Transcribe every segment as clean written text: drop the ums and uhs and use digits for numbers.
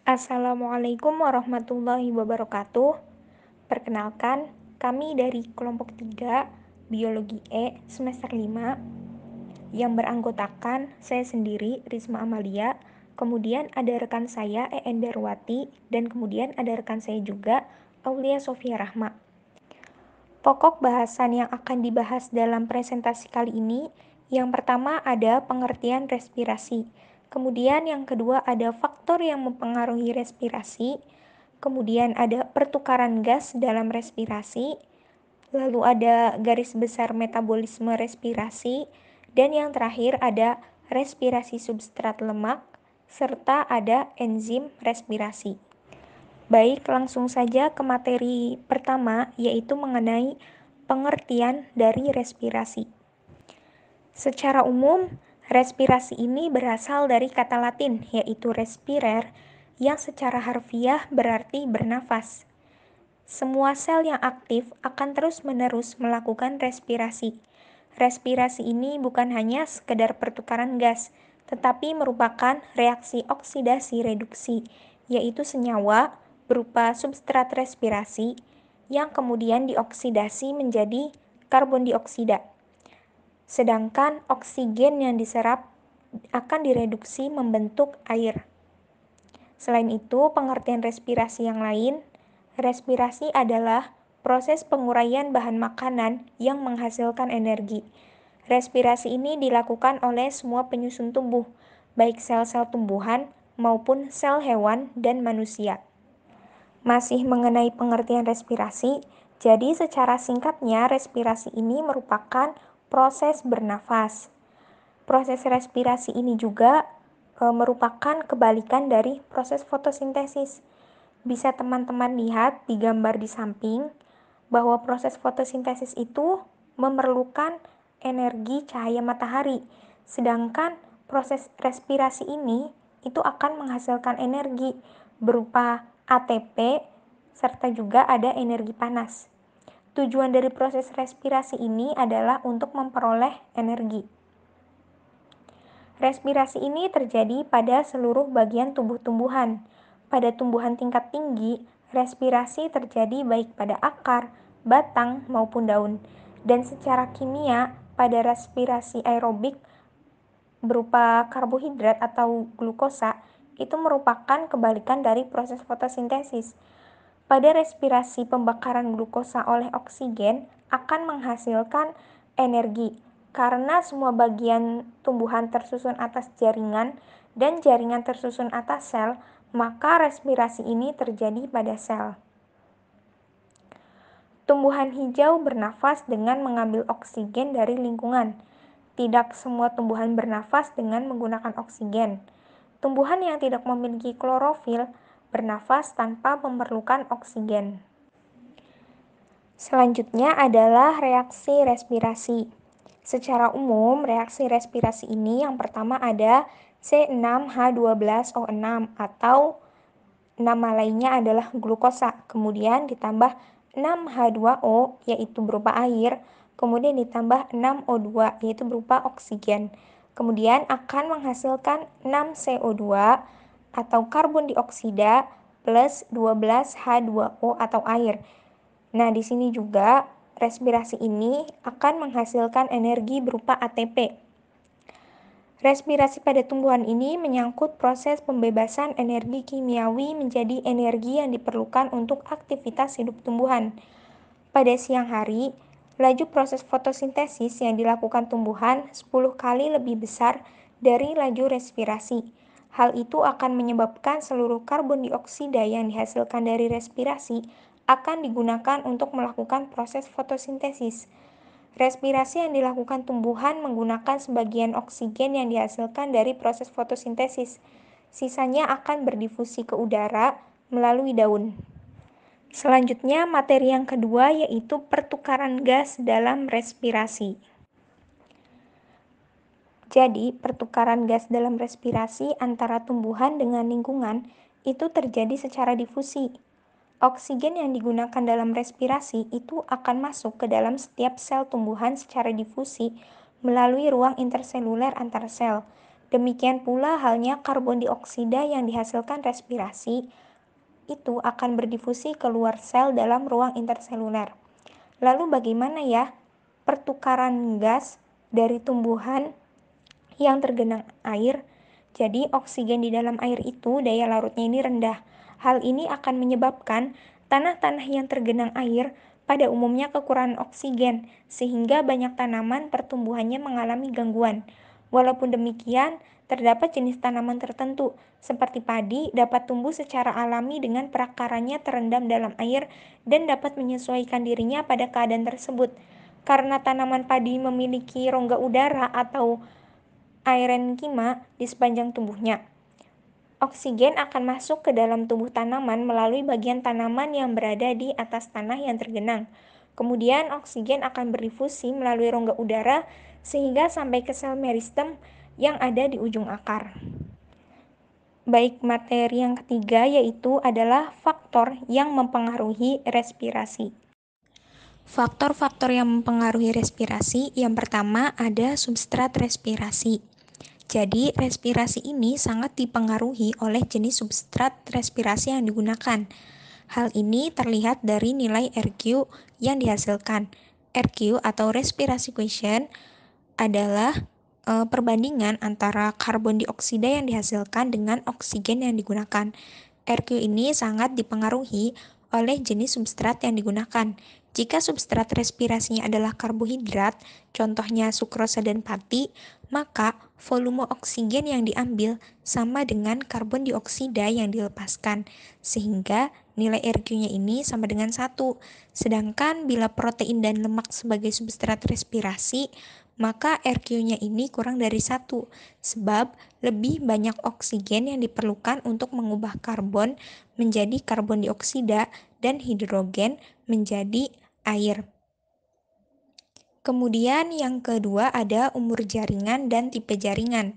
Assalamualaikum warahmatullahi wabarakatuh. Perkenalkan, kami dari kelompok 3 Biologi E semester 5 yang beranggotakan saya sendiri, Risma Amalia, kemudian ada rekan saya, EN Darwati, dan kemudian ada rekan saya juga, Aulia Sofia Rahma. Pokok bahasan yang akan dibahas dalam presentasi kali ini, yang pertama ada pengertian respirasi, kemudian yang kedua ada faktor yang mempengaruhi respirasi, kemudian ada pertukaran gas dalam respirasi, lalu ada garis besar metabolisme respirasi, dan yang terakhir ada respirasi substrat lemak, serta ada enzim respirasi. Baik, langsung saja ke materi pertama, yaitu mengenai pengertian dari respirasi. Secara umum, respirasi ini berasal dari kata Latin, yaitu respirer, yang secara harfiah berarti bernafas. Semua sel yang aktif akan terus-menerus melakukan respirasi. Respirasi ini bukan hanya sekedar pertukaran gas, tetapi merupakan reaksi oksidasi reduksi, yaitu senyawa berupa substrat respirasi yang kemudian dioksidasi menjadi karbon dioksida. Sedangkan oksigen yang diserap akan direduksi membentuk air. Selain itu, pengertian respirasi yang lain, respirasi adalah proses penguraian bahan makanan yang menghasilkan energi. Respirasi ini dilakukan oleh semua penyusun tubuh, baik sel-sel tumbuhan maupun sel hewan dan manusia. Masih mengenai pengertian respirasi, jadi secara singkatnya respirasi ini merupakan proses bernafas. Proses respirasi ini juga merupakan kebalikan dari proses fotosintesis. Bisa teman-teman lihat di gambar di samping bahwa proses fotosintesis itu memerlukan energi cahaya matahari, sedangkan proses respirasi ini itu akan menghasilkan energi berupa ATP serta juga ada energi panas. Tujuan dari proses respirasi ini adalah untuk memperoleh energi. Respirasi ini terjadi pada seluruh bagian tubuh tumbuhan. Pada tumbuhan tingkat tinggi, respirasi terjadi baik pada akar, batang, maupun daun. Dan secara kimia, pada respirasi aerobik berupa karbohidrat atau glukosa, itu merupakan kebalikan dari proses fotosintesis. Pada respirasi pembakaran glukosa oleh oksigen akan menghasilkan energi, karena semua bagian tumbuhan tersusun atas jaringan dan jaringan tersusun atas sel, maka respirasi ini terjadi pada sel. Tumbuhan hijau bernafas dengan mengambil oksigen dari lingkungan. Tidak semua tumbuhan bernafas dengan menggunakan oksigen. Tumbuhan yang tidak memiliki klorofil bernafas tanpa memerlukan oksigen. Selanjutnya adalah reaksi respirasi. Secara umum, reaksi respirasi ini yang pertama ada C6H12O6 atau nama lainnya adalah glukosa. Kemudian ditambah 6H2O yaitu berupa air, kemudian ditambah 6O2 yaitu berupa oksigen. Kemudian akan menghasilkan 6CO2 atau karbon dioksida plus 12H2O atau air. Nah, di sini juga respirasi ini akan menghasilkan energi berupa ATP. Respirasi pada tumbuhan ini menyangkut proses pembebasan energi kimiawi menjadi energi yang diperlukan untuk aktivitas hidup tumbuhan. Pada siang hari, laju proses fotosintesis yang dilakukan tumbuhan 10 kali lebih besar dari laju respirasi. Hal itu akan menyebabkan seluruh karbon dioksida yang dihasilkan dari respirasi akan digunakan untuk melakukan proses fotosintesis. Respirasi yang dilakukan tumbuhan menggunakan sebagian oksigen yang dihasilkan dari proses fotosintesis. Sisanya akan berdifusi ke udara melalui daun. Selanjutnya, materi yang kedua yaitu pertukaran gas dalam respirasi. Jadi, pertukaran gas dalam respirasi antara tumbuhan dengan lingkungan itu terjadi secara difusi. Oksigen yang digunakan dalam respirasi itu akan masuk ke dalam setiap sel tumbuhan secara difusi melalui ruang interseluler antar sel. Demikian pula halnya karbon dioksida yang dihasilkan respirasi itu akan berdifusi keluar sel dalam ruang interseluler. Lalu bagaimana ya pertukaran gas dari tumbuhan yang tergenang air? Jadi oksigen di dalam air itu daya larutnya ini rendah. Hal ini akan menyebabkan tanah-tanah yang tergenang air pada umumnya kekurangan oksigen, sehingga banyak tanaman pertumbuhannya mengalami gangguan. Walaupun demikian, terdapat jenis tanaman tertentu, seperti padi, dapat tumbuh secara alami dengan perakarannya terendam dalam air dan dapat menyesuaikan dirinya pada keadaan tersebut. Karena tanaman padi memiliki rongga udara atau parenkima di sepanjang tubuhnya, oksigen akan masuk ke dalam tubuh tanaman melalui bagian tanaman yang berada di atas tanah yang tergenang. Kemudian oksigen akan berdifusi melalui rongga udara sehingga sampai ke sel meristem yang ada di ujung akar. Baik, materi yang ketiga yaitu adalah faktor yang mempengaruhi respirasi. Faktor-faktor yang mempengaruhi respirasi, yang pertama ada substrat respirasi. Jadi, respirasi ini sangat dipengaruhi oleh jenis substrat respirasi yang digunakan. Hal ini terlihat dari nilai RQ yang dihasilkan. RQ atau respirasi quotient adalah perbandingan antara karbon dioksida yang dihasilkan dengan oksigen yang digunakan. RQ ini sangat dipengaruhi oleh jenis substrat yang digunakan. Jika substrat respirasinya adalah karbohidrat, contohnya sukrosa dan pati, maka volume oksigen yang diambil sama dengan karbon dioksida yang dilepaskan, sehingga nilai RQ-nya ini sama dengan 1. Sedangkan bila protein dan lemak sebagai substrat respirasi, maka RQ-nya ini kurang dari 1, sebab lebih banyak oksigen yang diperlukan untuk mengubah karbon menjadi karbon dioksida dan hidrogen menjadi air. Kemudian yang kedua ada umur jaringan dan tipe jaringan.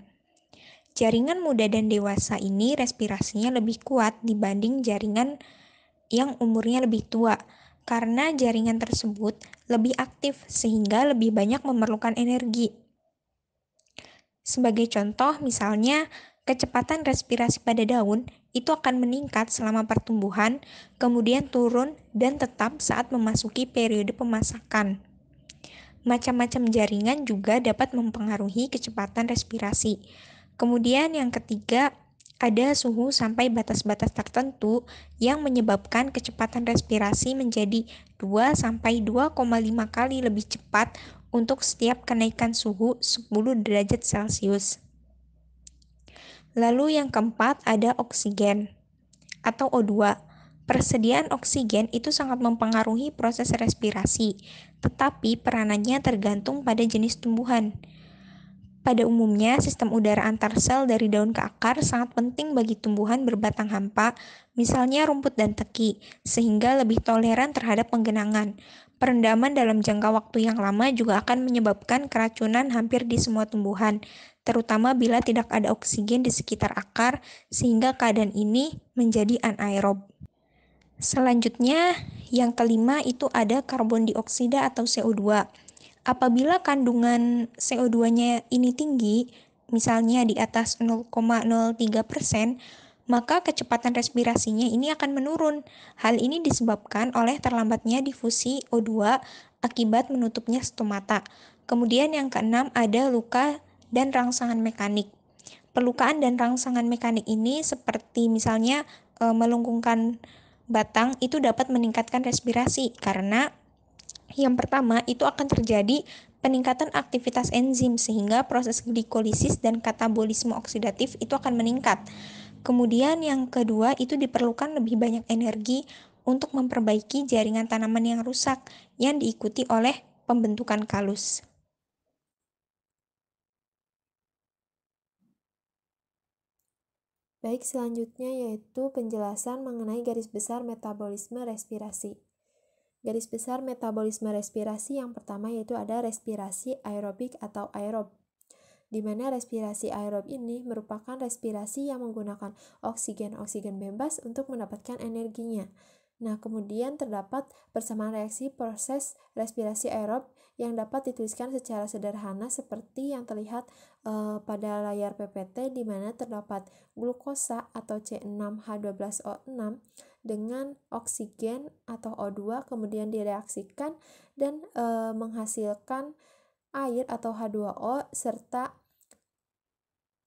Jaringan muda dan dewasa ini respirasinya lebih kuat dibanding jaringan yang umurnya lebih tua, karena jaringan tersebut lebih aktif sehingga lebih banyak memerlukan energi. Sebagai contoh, misalnya kecepatan respirasi pada daun itu akan meningkat selama pertumbuhan, kemudian turun dan tetap saat memasuki periode pemasakan. Macam-macam jaringan juga dapat mempengaruhi kecepatan respirasi. Kemudian yang ketiga, ada suhu sampai batas-batas tertentu yang menyebabkan kecepatan respirasi menjadi 2-2,5 kali lebih cepat untuk setiap kenaikan suhu 10 derajat Celcius. Lalu yang keempat ada oksigen atau O2. Persediaan oksigen itu sangat mempengaruhi proses respirasi, tetapi peranannya tergantung pada jenis tumbuhan. Pada umumnya, sistem udara antar sel dari daun ke akar sangat penting bagi tumbuhan berbatang hampa, misalnya rumput dan teki, sehingga lebih toleran terhadap penggenangan. Perendaman dalam jangka waktu yang lama juga akan menyebabkan keracunan hampir di semua tumbuhan, terutama bila tidak ada oksigen di sekitar akar, sehingga keadaan ini menjadi anaerob. Selanjutnya, yang kelima itu ada karbon dioksida atau CO2. Apabila kandungan CO2-nya ini tinggi, misalnya di atas 0,03%, maka kecepatan respirasinya ini akan menurun. Hal ini disebabkan oleh terlambatnya difusi O2 akibat menutupnya stomata. Kemudian yang keenam ada luka dan rangsangan mekanik. Pelukaan dan rangsangan mekanik ini seperti misalnya melengkungkan batang itu dapat meningkatkan respirasi karena yang pertama itu akan terjadi peningkatan aktivitas enzim sehingga proses glikolisis dan katabolisme oksidatif itu akan meningkat. Kemudian yang kedua itu diperlukan lebih banyak energi untuk memperbaiki jaringan tanaman yang rusak yang diikuti oleh pembentukan kalus. Baik, selanjutnya yaitu penjelasan mengenai garis besar metabolisme respirasi. Garis besar metabolisme respirasi yang pertama yaitu ada respirasi aerobik atau aerob, di mana respirasi aerob ini merupakan respirasi yang menggunakan oksigen bebas untuk mendapatkan energinya. Nah, kemudian terdapat persamaan reaksi proses respirasi aerob yang dapat dituliskan secara sederhana seperti yang terlihat pada layar PPT, di mana terdapat glukosa atau C6H12O6 dengan oksigen atau O2, kemudian direaksikan dan menghasilkan air atau H2O serta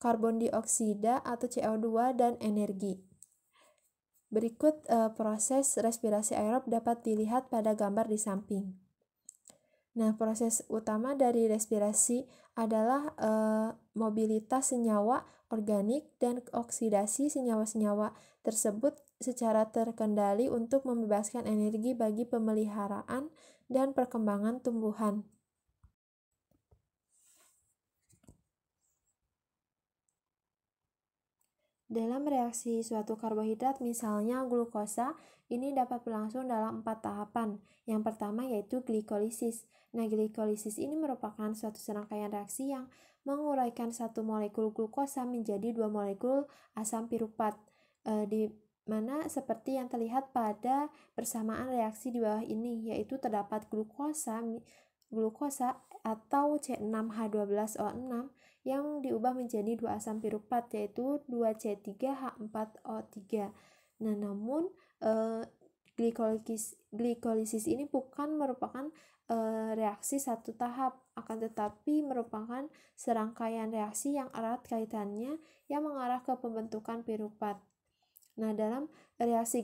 karbon dioksida atau CO2 dan energi. Berikut proses respirasi aerob dapat dilihat pada gambar di samping. Nah, proses utama dari respirasi adalah mobilitas senyawa organik dan oksidasi senyawa-senyawa tersebut secara terkendali untuk membebaskan energi bagi pemeliharaan dan perkembangan tumbuhan. Dalam reaksi suatu karbohidrat, misalnya glukosa, ini dapat berlangsung dalam 4 tahapan. Yang pertama yaitu glikolisis. Nah, glikolisis ini merupakan suatu serangkaian reaksi yang menguraikan satu molekul glukosa menjadi 2 molekul asam piruvat, di mana seperti yang terlihat pada persamaan reaksi di bawah ini, yaitu terdapat glukosa atau C6H12O6 yang diubah menjadi 2 asam piruvat, yaitu 2C3H4O3. Nah, namun glikolisis ini bukan merupakan reaksi satu tahap, akan tetapi merupakan serangkaian reaksi yang erat kaitannya yang mengarah ke pembentukan piruvat. Nah, dalam reaksi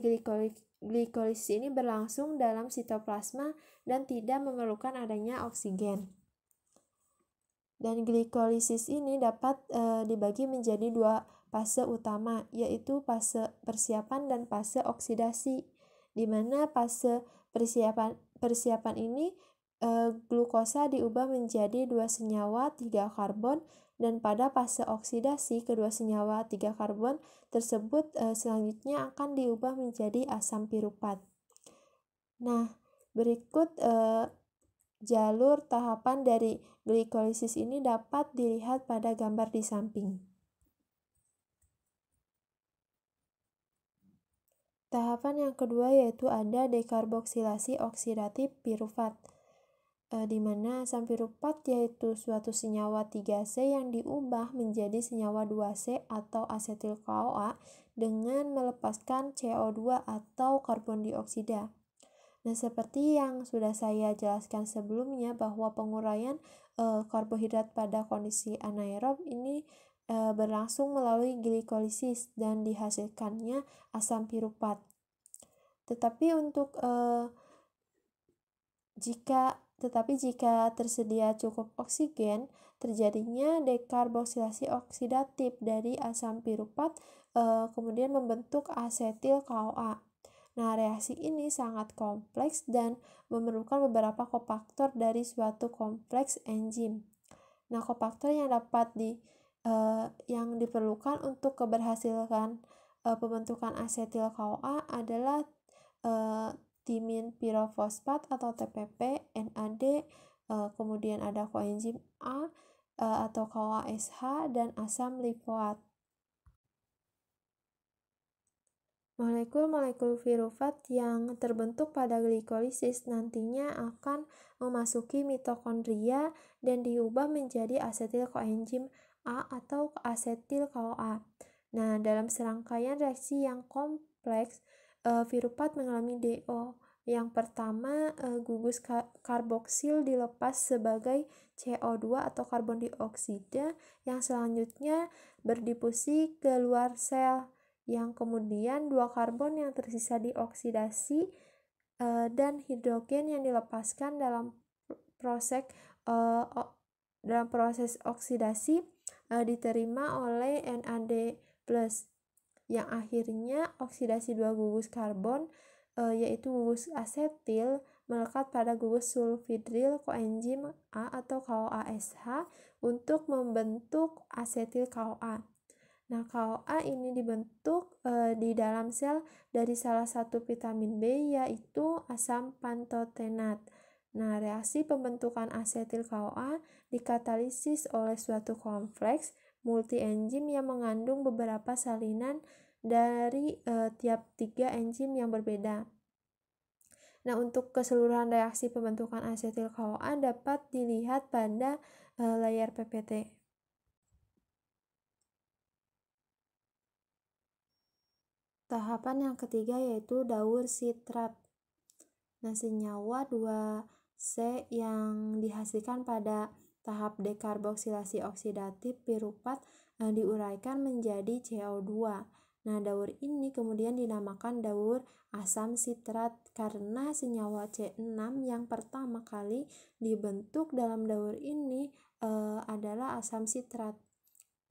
glikolisis ini berlangsung dalam sitoplasma dan tidak memerlukan adanya oksigen. Dan glikolisis ini dapat dibagi menjadi 2 fase utama, yaitu fase persiapan dan fase oksidasi, di mana fase persiapan ini glukosa diubah menjadi 2 senyawa 3 karbon, dan pada fase oksidasi kedua senyawa 3 karbon tersebut selanjutnya akan diubah menjadi asam piruvat. Nah, berikut jalur tahapan dari glikolisis ini dapat dilihat pada gambar di samping. Tahapan yang kedua yaitu ada dekarboksilasi oksidatif piruvat, di mana asam piruvat yaitu suatu senyawa 3C yang diubah menjadi senyawa 2C atau asetil CoA dengan melepaskan CO2 atau karbon dioksida. Nah, seperti yang sudah saya jelaskan sebelumnya bahwa penguraian karbohidrat pada kondisi anaerob ini berlangsung melalui glikolisis dan dihasilkannya asam piruvat. Tetapi jika tersedia cukup oksigen, terjadinya dekarboksilasi oksidatif dari asam piruvat kemudian membentuk asetil CoA. Nah, reaksi ini sangat kompleks dan memerlukan beberapa kofaktor dari suatu kompleks enzim. Nah, kofaktor yang diperlukan untuk keberhasilan pembentukan asetil CoA adalah timin pirofosfat atau TPP, NAD, kemudian ada koenzim A atau CoASH, dan asam lipoat. Molekul-molekul piruvat yang terbentuk pada glikolisis nantinya akan memasuki mitokondria dan diubah menjadi asetil koenzim A atau asetil CoA. Nah, dalam serangkaian reaksi yang kompleks, piruvat mengalami DO. Yang pertama, gugus karboksil dilepas sebagai CO2 atau karbon dioksida yang selanjutnya berdifusi ke luar sel, yang kemudian 2 karbon yang tersisa dioksidasi dan hidrogen yang dilepaskan dalam proses oksidasi diterima oleh NAD+, yang akhirnya oksidasi 2 gugus karbon yaitu gugus asetil melekat pada gugus sulfidril koenzim A atau CoASH untuk membentuk asetil CoA. Nah, CoA ini dibentuk di dalam sel dari salah satu vitamin B, yaitu asam pantotenat. Nah, reaksi pembentukan asetil CoA dikatalisis oleh suatu kompleks multi-enzim yang mengandung beberapa salinan dari tiap 3 enzim yang berbeda. Nah, untuk keseluruhan reaksi pembentukan asetil CoA dapat dilihat pada layar PPT. Tahapan yang ketiga yaitu daur sitrat. Nah, senyawa 2C yang dihasilkan pada tahap dekarboksilasi oksidatif piruvat diuraikan menjadi CO2. Nah, daur ini kemudian dinamakan daur asam sitrat karena senyawa C6 yang pertama kali dibentuk dalam daur ini adalah asam sitrat.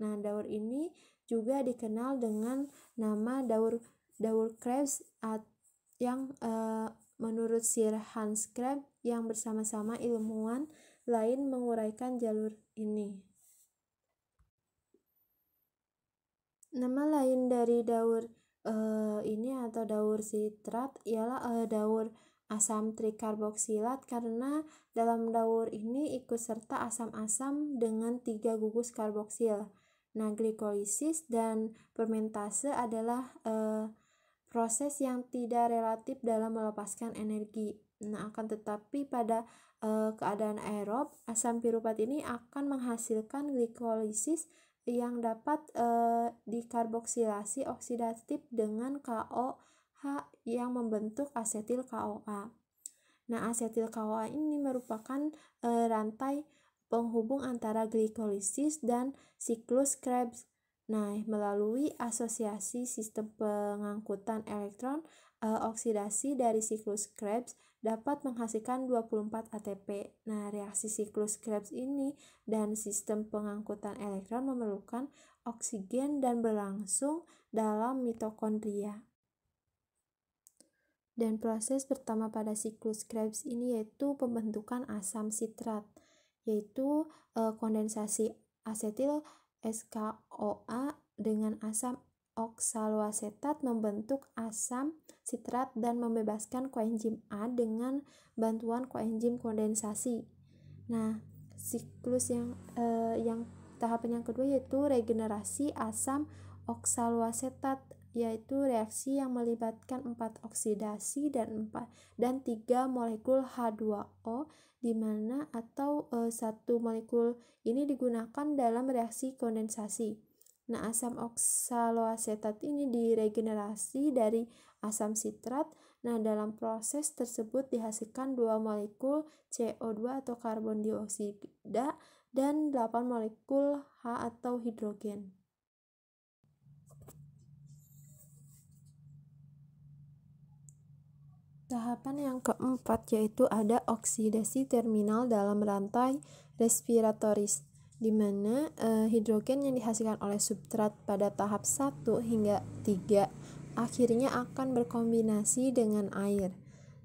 Nah, daur ini juga dikenal dengan nama daur Krebs yang menurut Sir Hans Krebs yang bersama-sama ilmuwan lain menguraikan jalur ini. Nama lain dari daur ini atau daur sitrat ialah daur asam trikarboksilat karena dalam daur ini ikut serta asam-asam dengan 3 gugus karboksil. Nah, glikolisis dan fermentase adalah proses yang tidak relatif dalam melepaskan energi. Nah, akan tetapi pada keadaan aerob, asam piruvat ini akan menghasilkan glikolisis yang dapat dikarboksilasi oksidatif dengan KOH yang membentuk asetil CoA. Nah, asetil CoA ini merupakan rantai penghubung antara glikolisis dan siklus Krebs. Nah, melalui asosiasi sistem pengangkutan elektron, oksidasi dari siklus Krebs dapat menghasilkan 24 ATP. Nah, reaksi siklus Krebs ini dan sistem pengangkutan elektron memerlukan oksigen dan berlangsung dalam mitokondria. Dan proses pertama pada siklus Krebs ini yaitu pembentukan asam sitrat, yaitu kondensasi asetil SKOA dengan asam oksaloasetat membentuk asam sitrat dan membebaskan koenzim A dengan bantuan koenzim kondensasi. Nah, siklus yang tahapan yang kedua yaitu regenerasi asam oksaloasetat, yaitu reaksi yang melibatkan 4 oksidasi dan 3 molekul H2O di mana atau satu molekul ini digunakan dalam reaksi kondensasi. Nah, asam oksaloasetat ini diregenerasi dari asam sitrat. Nah, dalam proses tersebut dihasilkan 2 molekul CO2 atau karbon dioksida dan 8 molekul H atau hidrogen. Tahapan yang keempat yaitu ada oksidasi terminal dalam rantai respiratoris, di mana hidrogen yang dihasilkan oleh substrat pada tahap 1 hingga 3 akhirnya akan berkombinasi dengan air.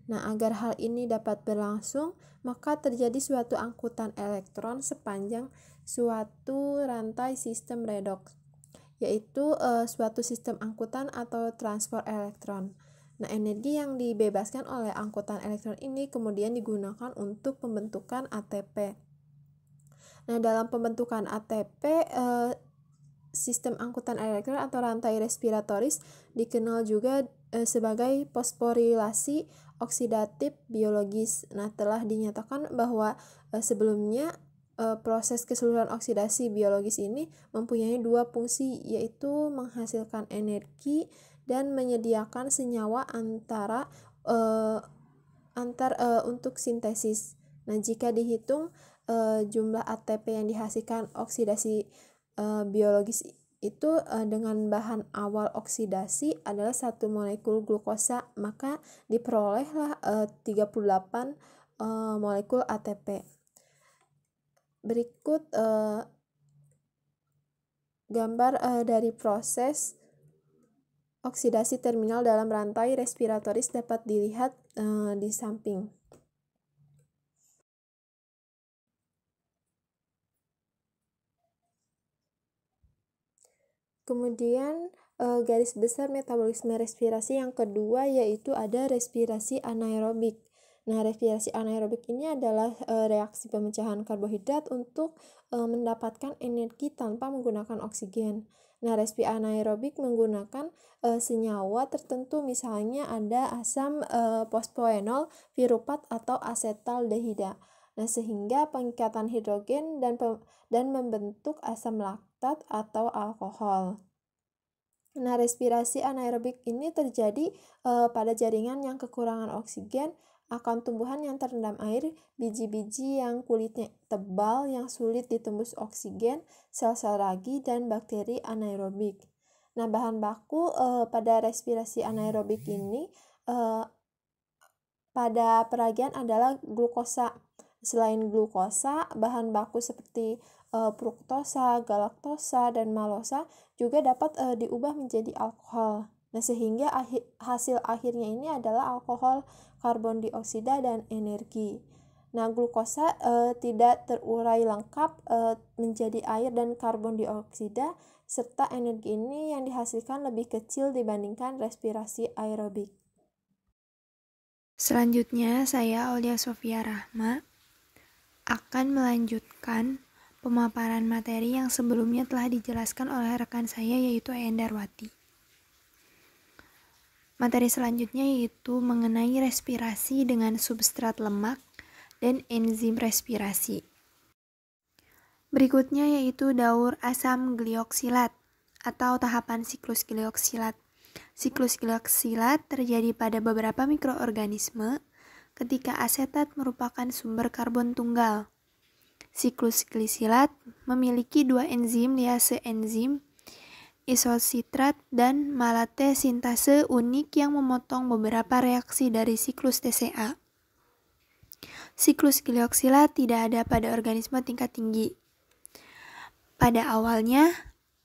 Nah, agar hal ini dapat berlangsung, maka terjadi suatu angkutan elektron sepanjang suatu rantai sistem redoks, yaitu suatu sistem angkutan atau transport elektron. Nah, energi yang dibebaskan oleh angkutan elektron ini kemudian digunakan untuk pembentukan ATP. Nah, dalam pembentukan ATP, sistem angkutan elektron atau rantai respiratoris dikenal juga sebagai fosforilasi oksidatif biologis. Nah, telah dinyatakan bahwa sebelumnya proses keseluruhan oksidasi biologis ini mempunyai 2 fungsi, yaitu menghasilkan energi dan menyediakan senyawa untuk sintesis. Nah, jika dihitung jumlah ATP yang dihasilkan oksidasi biologis itu dengan bahan awal oksidasi adalah 1 molekul glukosa, maka diperolehlah 38 molekul ATP. Berikut gambar dari proses oksidasi terminal dalam rantai respiratoris dapat dilihat di samping. Kemudian garis besar metabolisme respirasi yang kedua yaitu ada respirasi anaerobik. Nah, respirasi anaerobik ini adalah reaksi pemecahan karbohidrat untuk mendapatkan energi tanpa menggunakan oksigen. Nah, respi anaerobik menggunakan senyawa tertentu, misalnya ada asam fosfoenol, piruvat, atau asetaldehida. Nah, sehingga pengikatan hidrogen dan membentuk asam laktat atau alkohol. Nah, respirasi anaerobik ini terjadi pada jaringan yang kekurangan oksigen akan tumbuhan yang terendam air, biji-biji yang kulitnya tebal yang sulit ditembus oksigen, sel-sel ragi, dan bakteri anaerobik. Nah, bahan baku pada respirasi anaerobik ini pada peragian adalah glukosa. Selain glukosa, bahan baku seperti fruktosa, galaktosa, dan malosa juga dapat diubah menjadi alkohol. Nah, sehingga hasil akhirnya ini adalah alkohol, karbon dioksida, dan energi. Nah, glukosa tidak terurai lengkap menjadi air dan karbon dioksida, serta energi ini yang dihasilkan lebih kecil dibandingkan respirasi aerobik. Selanjutnya, saya Aulia Sofia Rahma akan melanjutkan pemaparan materi yang sebelumnya telah dijelaskan oleh rekan saya, yaitu Endarwati. Materi selanjutnya yaitu mengenai respirasi dengan substrat lemak dan enzim respirasi. Berikutnya yaitu daur asam glioksilat atau tahapan siklus glioksilat. Siklus glioksilat terjadi pada beberapa mikroorganisme ketika asetat merupakan sumber karbon tunggal. Siklus glisilat memiliki dua enzim liase enzim isositrat dan malate sintase unik yang memotong beberapa reaksi dari siklus TCA. Siklus glioksilat tidak ada pada organisme tingkat tinggi. Pada awalnya,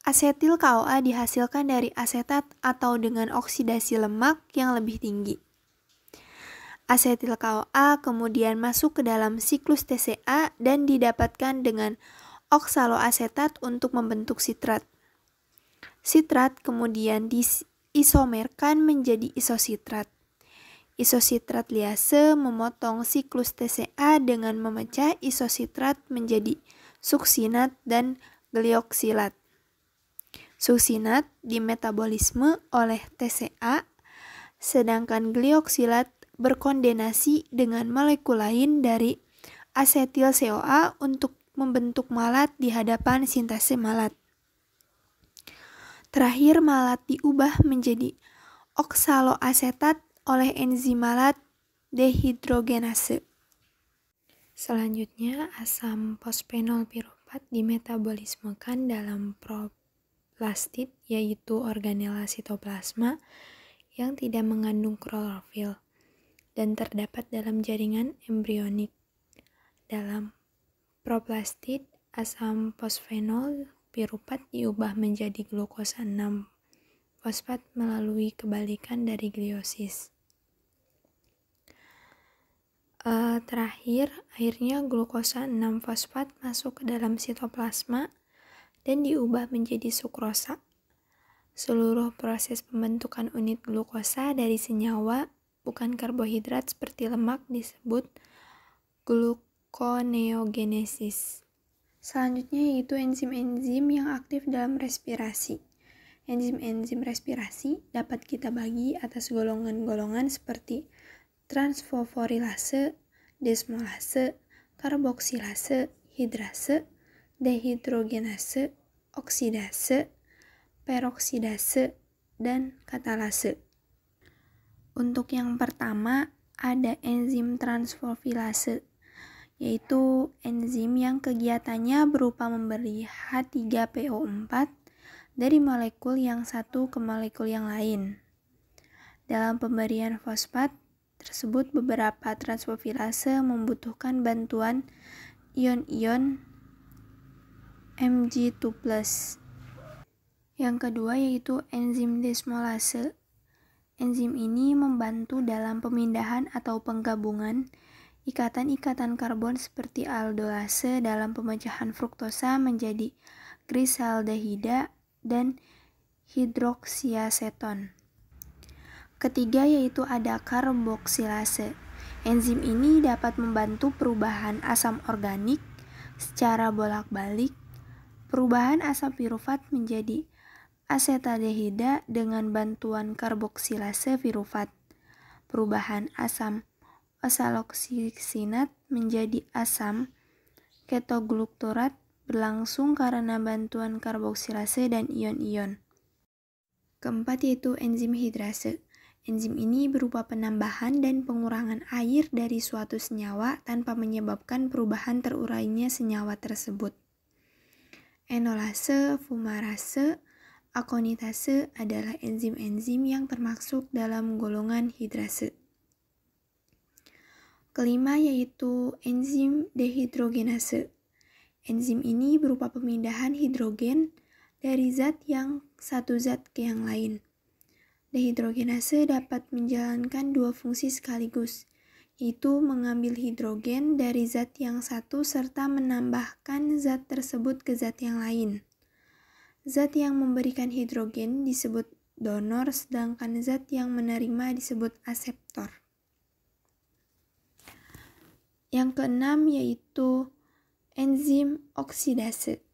asetil CoA dihasilkan dari asetat atau dengan oksidasi lemak yang lebih tinggi. Asetil CoA kemudian masuk ke dalam siklus TCA dan didapatkan dengan oksaloasetat untuk membentuk sitrat. Sitrat kemudian diisomerkan menjadi isositrat. Isositrat liase memotong siklus TCA dengan memecah isositrat menjadi suksinat dan glioksilat. Suksinat dimetabolisme oleh TCA, sedangkan glioksilat berkondenasi dengan molekul lain dari asetil CoA untuk membentuk malat di hadapan sintase malat. Terakhir, malat diubah menjadi oksaloasetat oleh enzim malat dehidrogenase. Selanjutnya, asam fosfenol piruvat dimetabolismekan dalam proplastid, yaitu organela sitoplasma yang tidak mengandung klorofil dan terdapat dalam jaringan embrionik. Dalam proplastid, asam fosfenol piruvat diubah menjadi glukosa 6-fosfat melalui kebalikan dari gliosis. Terakhir, akhirnya glukosa 6-fosfat masuk ke dalam sitoplasma dan diubah menjadi sukrosa. Seluruh proses pembentukan unit glukosa dari senyawa, bukan karbohidrat seperti lemak, disebut gluconeogenesis. Selanjutnya yaitu enzim-enzim yang aktif dalam respirasi. Enzim-enzim respirasi dapat kita bagi atas golongan-golongan seperti transfosforilase, desmolase, karboksilase, hidrase, dehidrogenase, oksidase, peroksidase, dan katalase. Untuk yang pertama ada enzim transfosforilase, yaitu enzim yang kegiatannya berupa memberi H3PO4 dari molekul yang satu ke molekul yang lain. Dalam pemberian fosfat tersebut, beberapa transfosforilase membutuhkan bantuan ion-ion Mg2+. Yang kedua yaitu enzim desmolase. Enzim ini membantu dalam pemindahan atau penggabungan ikatan-ikatan karbon seperti aldolase dalam pemecahan fruktosa menjadi glisaldehida dan hidroksiaseton. Ketiga yaitu ada karboksilase. Enzim ini dapat membantu perubahan asam organik secara bolak-balik, perubahan asam piruvat menjadi asetaldehida dengan bantuan karboksilase pirufat. Perubahan asam osaloksinat menjadi asam ketoglukturat berlangsung karena bantuan karboksilase dan ion-ion. Keempat yaitu enzim hidrase. Enzim ini berupa penambahan dan pengurangan air dari suatu senyawa tanpa menyebabkan perubahan terurainya senyawa tersebut. Enolase, fumarase, akonitase adalah enzim-enzim yang termasuk dalam golongan hidrase. Kelima yaitu enzim dehidrogenase. Enzim ini berupa pemindahan hidrogen dari satu zat ke yang lain. Dehidrogenase dapat menjalankan dua fungsi sekaligus, yaitu mengambil hidrogen dari zat yang satu serta menambahkan zat tersebut ke zat yang lain. Zat yang memberikan hidrogen disebut donor, sedangkan zat yang menerima disebut aseptor. Yang keenam yaitu enzim oksidase.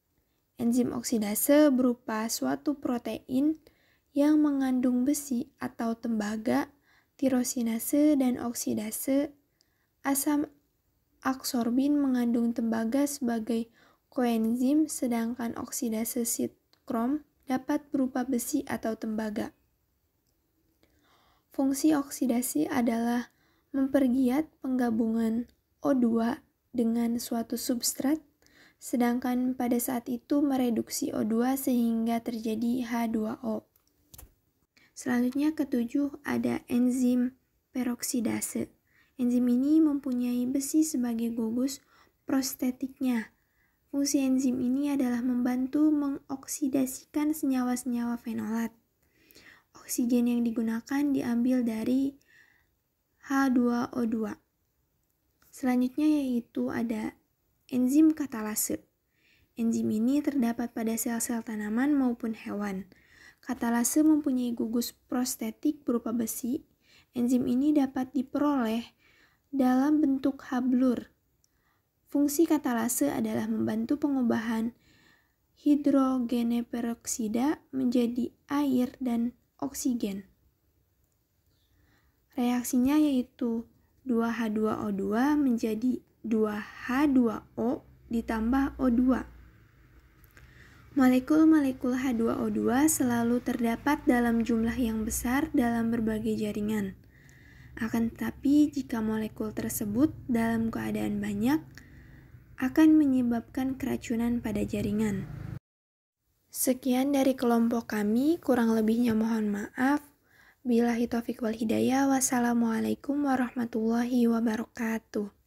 Enzim oksidase berupa suatu protein yang mengandung besi atau tembaga, tirosinase dan oksidase. Asam aksorbin mengandung tembaga sebagai koenzim, sedangkan oksidase sitkrom dapat berupa besi atau tembaga. Fungsi oksidasi adalah mempergiat penggabungan O2 dengan suatu substrat, sedangkan pada saat itu mereduksi O2 sehingga terjadi H2O. Selanjutnya ketujuh ada enzim peroksidase. Enzim ini mempunyai besi sebagai gugus prostetiknya. Fungsi enzim ini adalah membantu mengoksidasikan senyawa-senyawa fenolat. Oksigen yang digunakan diambil dari H2O2. Selanjutnya yaitu ada enzim katalase. Enzim ini terdapat pada sel-sel tanaman maupun hewan. Katalase mempunyai gugus prostetik berupa besi. Enzim ini dapat diperoleh dalam bentuk hablur. Fungsi katalase adalah membantu pengubahan hidrogene peroksida menjadi air dan oksigen. Reaksinya yaitu 2H2O2 menjadi 2H2O ditambah O2. Molekul-molekul H2O2 selalu terdapat dalam jumlah yang besar dalam berbagai jaringan. Akan tetapi, jika molekul tersebut dalam keadaan banyak, akan menyebabkan keracunan pada jaringan. Sekian dari kelompok kami, kurang lebihnya mohon maaf. Billahi taufiq wal hidayah. Wassalamualaikum warahmatullahi wabarakatuh.